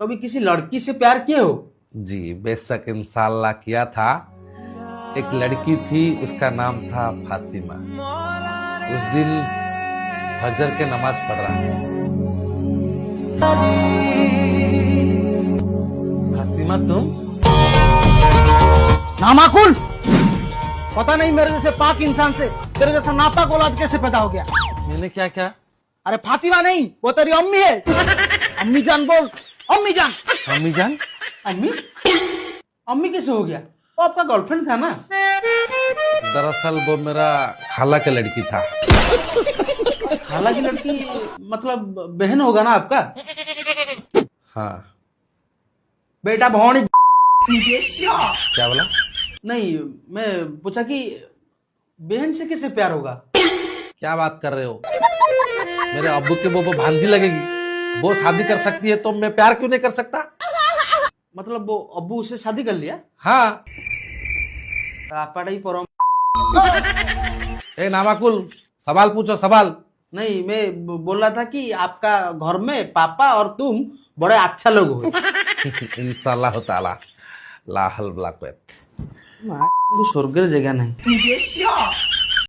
कभी किसी लड़की से प्यार किए हो? जी बेशक इंशाल्लाह किया था। एक लड़की थी, उसका नाम था फातिमा। उस दिन फजर के नमाज पढ़ रहा था। फातिमा तुम? नामाकुल, पता नहीं मेरे जैसे पाक इंसान से तेरे जैसा नापाक औलाद कैसे पैदा हो गया। मैंने क्या क्या? अरे फातिमा नहीं, वो तेरी अम्मी है। अम्मी जान बोल, अम्मी जान। अम्मी जान? अम्मी? अम्मी कैसे हो गया? वो आपका गर्लफ्रेंड था ना? दरअसल वो मेरा खाला का लड़की था। खाला की लड़की मतलब बहन होगा ना आपका? हाँ। बेटा भौणी। क्या बोला? नहीं, मैं पूछा कि बहन से कैसे प्यार होगा? क्या बात कर रहे हो? मेरे अब्बू के वो भांजी लगेगी। वो शादी कर सकती है तो मैं प्यार क्यों नहीं कर सकता? मतलब वो अब्बू उससे शादी कर लिया? हाँ। ही परम। ए नामाकुल, सवाल पूछो सवाल। नहीं, मैं बोल रहा था कि आपका घर में पापा और तुम बड़े अच्छा लोग हो। इंशाल्लाह ताला ला हल ब्ला कुव्वत। स्वर्गेर जगह नहीं।